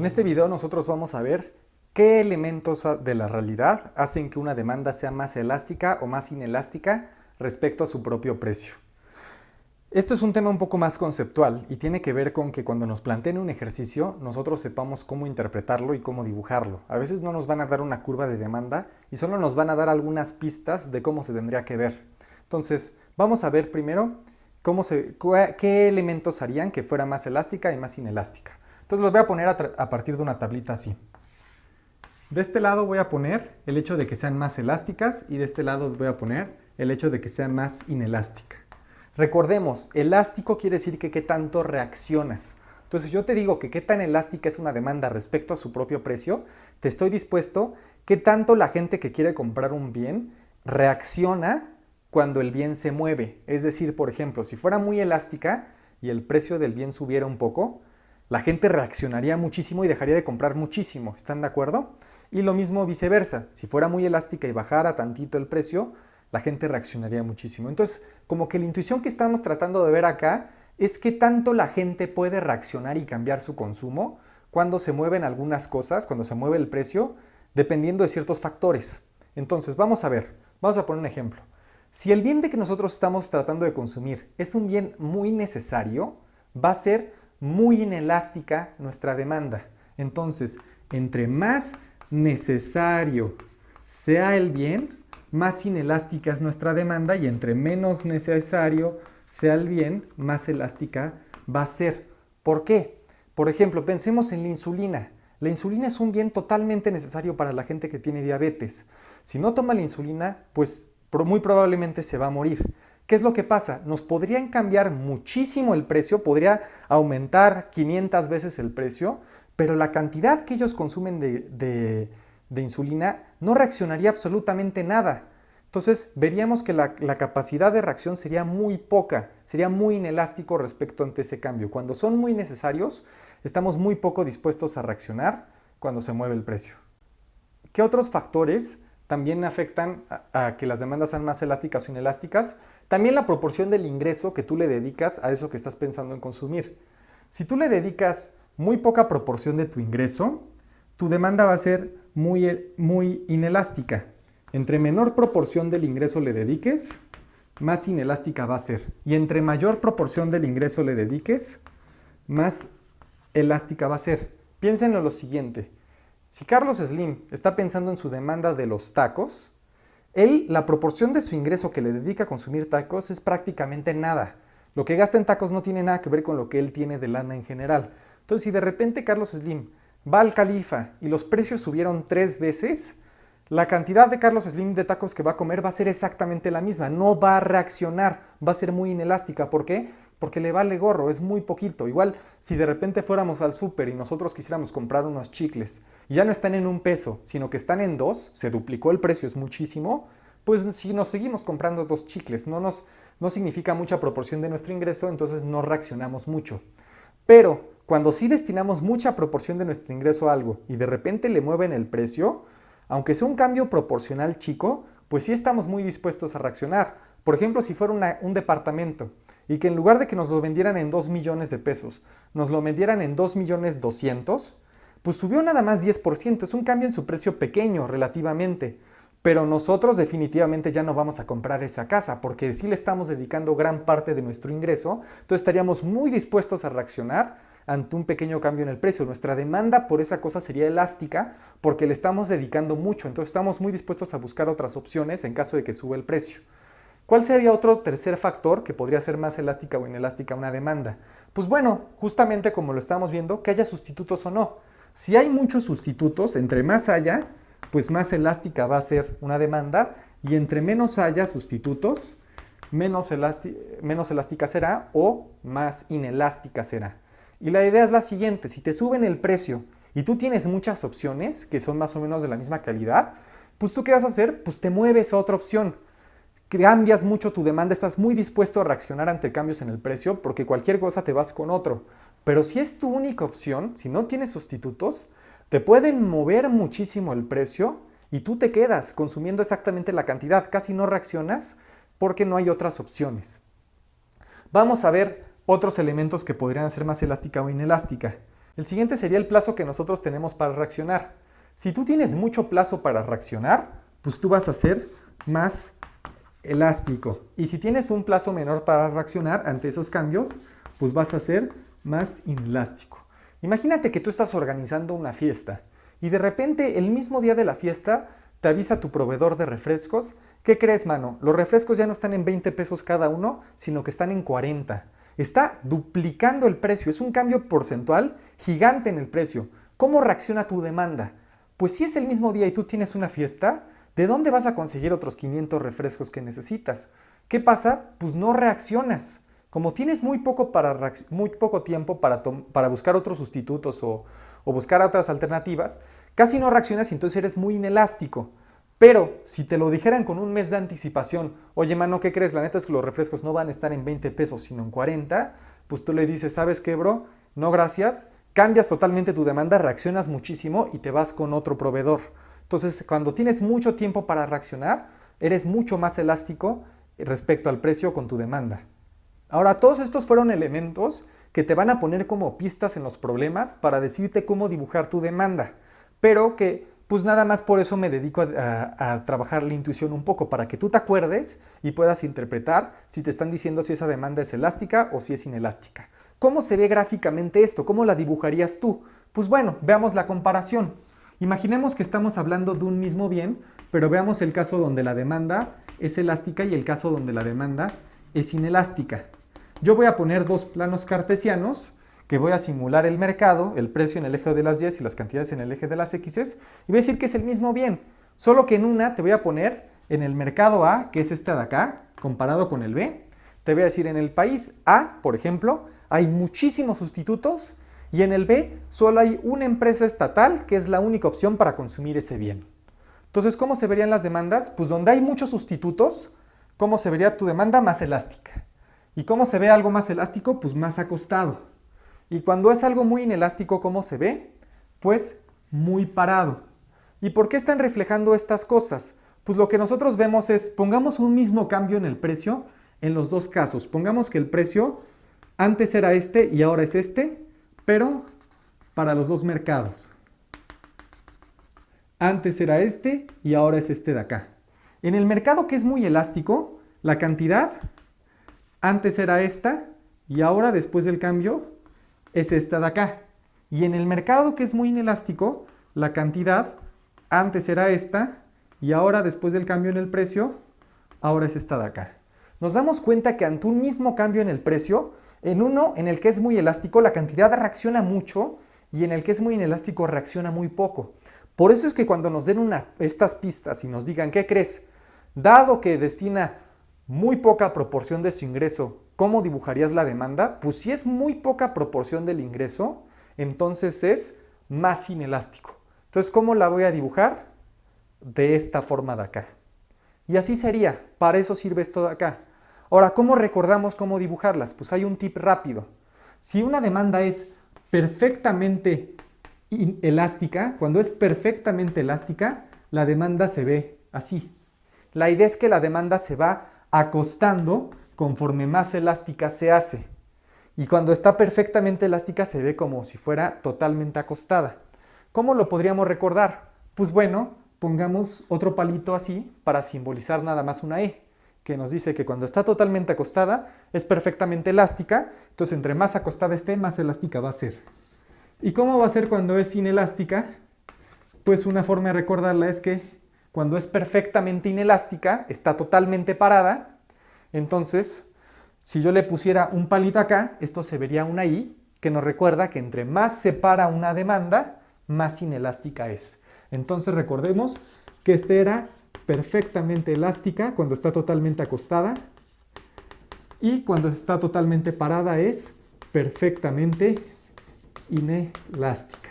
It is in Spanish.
este video nosotros vamos a ver qué elementos de la realidad hacen que una demanda sea más elástica o más inelástica respecto a su propio precio. Esto es un tema un poco más conceptual y tiene que ver con que cuando nos planteen un ejercicio nosotros sepamos cómo interpretarlo y cómo dibujarlo. A veces no nos van a dar una curva de demanda y solo nos van a dar algunas pistas de cómo se tendría que ver. Entonces, vamos a ver primero qué elementos harían que fuera más elástica y más inelástica. Entonces los voy a poner a partir de una tablita así. De este lado voy a poner el hecho de que sean más elásticas y de este lado voy a poner el hecho de que sean más inelásticas. Recordemos, elástico quiere decir que qué tanto reaccionas. Entonces yo te digo que qué tan elástica es una demanda respecto a su propio precio, te estoy dispuesto qué tanto la gente que quiere comprar un bien reacciona cuando el bien se mueve. Es decir, por ejemplo, si fuera muy elástica y el precio del bien subiera un poco, la gente reaccionaría muchísimo y dejaría de comprar muchísimo. ¿Están de acuerdo? Y lo mismo viceversa. Si fuera muy elástica y bajara tantito el precio, la gente reaccionaría muchísimo. Entonces, como que la intuición que estamos tratando de ver acá es qué tanto la gente puede reaccionar y cambiar su consumo cuando se mueven algunas cosas, cuando se mueve el precio, dependiendo de ciertos factores. Entonces, vamos a ver. Vamos a poner un ejemplo. Si el bien de que nosotros estamos tratando de consumir es un bien muy necesario, va a ser muy inelástica nuestra demanda. Entonces, entre más necesario sea el bien, más inelástica es nuestra demanda y entre menos necesario sea el bien, más elástica va a ser. ¿Por qué? Por ejemplo, pensemos en la insulina. La insulina es un bien totalmente necesario para la gente que tiene diabetes. Si no toma la insulina, pues muy probablemente se va a morir. ¿Qué es lo que pasa? Nos podrían cambiar muchísimo el precio, podría aumentar 500 veces el precio, pero la cantidad que ellos consumen de insulina no reaccionaría absolutamente nada. Entonces veríamos que la capacidad de reacción sería muy poca, sería muy inelástico respecto ante ese cambio. Cuando son muy necesarios, estamos muy poco dispuestos a reaccionar cuando se mueve el precio. ¿Qué otros factores también afectan a que las demandas sean más elásticas o inelásticas? También la proporción del ingreso que tú le dedicas a eso que estás pensando en consumir. Si tú le dedicas muy poca proporción de tu ingreso, tu demanda va a ser muy inelástica. Entre menor proporción del ingreso le dediques, más inelástica va a ser. Y entre mayor proporción del ingreso le dediques, más elástica va a ser. Piénsenlo lo siguiente. Si Carlos Slim está pensando en su demanda de los tacos, la proporción de su ingreso que le dedica a consumir tacos es prácticamente nada. Lo que gasta en tacos no tiene nada que ver con lo que él tiene de lana en general. Entonces, si de repente Carlos Slim va al Califa y los precios subieron 3 veces, la cantidad de Carlos Slim de tacos que va a comer va a ser exactamente la misma. No va a reaccionar, va a ser muy inelástica. ¿Por qué? Porque le vale gorro, es muy poquito. Igual, si de repente fuéramos al súper y nosotros quisiéramos comprar unos chicles y ya no están en 1 peso, sino que están en 2, se duplicó el precio, es muchísimo, pues si nos seguimos comprando 2 chicles, no significa mucha proporción de nuestro ingreso, entonces no reaccionamos mucho. Pero cuando sí destinamos mucha proporción de nuestro ingreso a algo y de repente le mueven el precio, aunque sea un cambio proporcional chico, pues sí estamos muy dispuestos a reaccionar. Por ejemplo, si fuera un departamento y que en lugar de que nos lo vendieran en 2 millones de pesos, nos lo vendieran en 2.200.000, pues subió nada más 10%. Es un cambio en su precio pequeño relativamente. Pero nosotros definitivamente ya no vamos a comprar esa casa porque sí le estamos dedicando gran parte de nuestro ingreso, entonces estaríamos muy dispuestos a reaccionar ante un pequeño cambio en el precio. Nuestra demanda por esa cosa sería elástica porque le estamos dedicando mucho, entonces estamos muy dispuestos a buscar otras opciones en caso de que suba el precio. ¿Cuál sería otro tercer factor que podría ser más elástica o inelástica una demanda? Pues bueno, justamente como lo estamos viendo, que haya sustitutos o no. Si hay muchos sustitutos, entre más haya, pues más elástica va a ser una demanda y entre menos haya sustitutos, menos elástica será o más inelástica será. Y la idea es la siguiente, si te suben el precio y tú tienes muchas opciones que son más o menos de la misma calidad, pues tú ¿qué vas a hacer? Pues te mueves a otra opción. Cambias mucho tu demanda, estás muy dispuesto a reaccionar ante cambios en el precio porque cualquier cosa te vas con otro. Pero si es tu única opción, si no tienes sustitutos, te pueden mover muchísimo el precio y tú te quedas consumiendo exactamente la cantidad, casi no reaccionas porque no hay otras opciones. Vamos a ver otros elementos que podrían ser más elástica o inelástica. El siguiente sería el plazo que nosotros tenemos para reaccionar. Si tú tienes mucho plazo para reaccionar, pues tú vas a ser más elástico. Y si tienes un plazo menor para reaccionar ante esos cambios, pues vas a ser más inelástico. Imagínate que tú estás organizando una fiesta y de repente el mismo día de la fiesta te avisa tu proveedor de refrescos. ¿Qué crees, mano? Los refrescos ya no están en 20 pesos cada uno, sino que están en 40. Está duplicando el precio, es un cambio porcentual gigante en el precio. ¿Cómo reacciona tu demanda? Pues si es el mismo día y tú tienes una fiesta, ¿de dónde vas a conseguir otros 500 refrescos que necesitas? ¿Qué pasa? Pues no reaccionas. Como tienes muy poco tiempo para buscar otros sustitutos o buscar otras alternativas, casi no reaccionas y entonces eres muy inelástico. Pero si te lo dijeran con un mes de anticipación, oye, mano, ¿qué crees? La neta es que los refrescos no van a estar en 20 pesos, sino en 40, pues tú le dices, ¿sabes qué, bro? No, gracias. Cambias totalmente tu demanda, reaccionas muchísimo y te vas con otro proveedor. Entonces, cuando tienes mucho tiempo para reaccionar, eres mucho más elástico respecto al precio con tu demanda. Ahora, todos estos fueron elementos que te van a poner como pistas en los problemas para decirte cómo dibujar tu demanda, pero que pues nada más por eso me dedico a trabajar la intuición un poco, para que tú te acuerdes y puedas interpretar si te están diciendo si esa demanda es elástica o si es inelástica. ¿Cómo se ve gráficamente esto? ¿Cómo la dibujarías tú? Pues bueno, veamos la comparación. Imaginemos que estamos hablando de un mismo bien, pero veamos el caso donde la demanda es elástica y el caso donde la demanda es inelástica. Yo voy a poner dos planos cartesianos que voy a simular el mercado, el precio en el eje de las Y y las cantidades en el eje de las X, y voy a decir que es el mismo bien, solo que en una te voy a poner en el mercado A, que es este de acá, comparado con el B, te voy a decir en el país A, por ejemplo, hay muchísimos sustitutos y en el B solo hay una empresa estatal que es la única opción para consumir ese bien. Entonces, ¿cómo se verían las demandas? Pues donde hay muchos sustitutos, ¿cómo se vería tu demanda? Más elástica. ¿Y cómo se ve algo más elástico? Pues más acostado. Y cuando es algo muy inelástico, ¿cómo se ve? Pues muy parado. ¿Y por qué están reflejando estas cosas? Pues lo que nosotros vemos es, pongamos un mismo cambio en el precio en los dos casos. Pongamos que el precio antes era este y ahora es este, pero para los dos mercados. Antes era este y ahora es este de acá. En el mercado que es muy elástico, la cantidad antes era esta y ahora después del cambio es esta de acá. Y en el mercado que es muy inelástico, la cantidad antes era esta y ahora después del cambio en el precio, ahora es esta de acá. Nos damos cuenta que ante un mismo cambio en el precio, en uno en el que es muy elástico, la cantidad reacciona mucho y en el que es muy inelástico reacciona muy poco. Por eso es que cuando nos den estas pistas y nos digan, ¿qué crees? Dado que destina muy poca proporción de su ingreso, ¿cómo dibujarías la demanda? Pues si es muy poca proporción del ingreso, entonces es más inelástico. Entonces, ¿cómo la voy a dibujar? De esta forma de acá. Y así sería, para eso sirve esto de acá. Ahora, ¿cómo recordamos cómo dibujarlas? Pues hay un tip rápido. Si una demanda es perfectamente elástica, cuando es perfectamente elástica, la demanda se ve así. La idea es que la demanda se va acostando conforme más elástica se hace. Y cuando está perfectamente elástica se ve como si fuera totalmente acostada. ¿Cómo lo podríamos recordar? Pues bueno, pongamos otro palito así para simbolizar nada más una E, que nos dice que cuando está totalmente acostada es perfectamente elástica, entonces entre más acostada esté, más elástica va a ser. ¿Y cómo va a ser cuando es inelástica? Pues una forma de recordarla es que cuando es perfectamente inelástica, está totalmente parada, entonces si yo le pusiera un palito acá, esto se vería una I, que nos recuerda que entre más se para una demanda, más inelástica es. Entonces recordemos que esta era perfectamente elástica cuando está totalmente acostada y cuando está totalmente parada es perfectamente inelástica.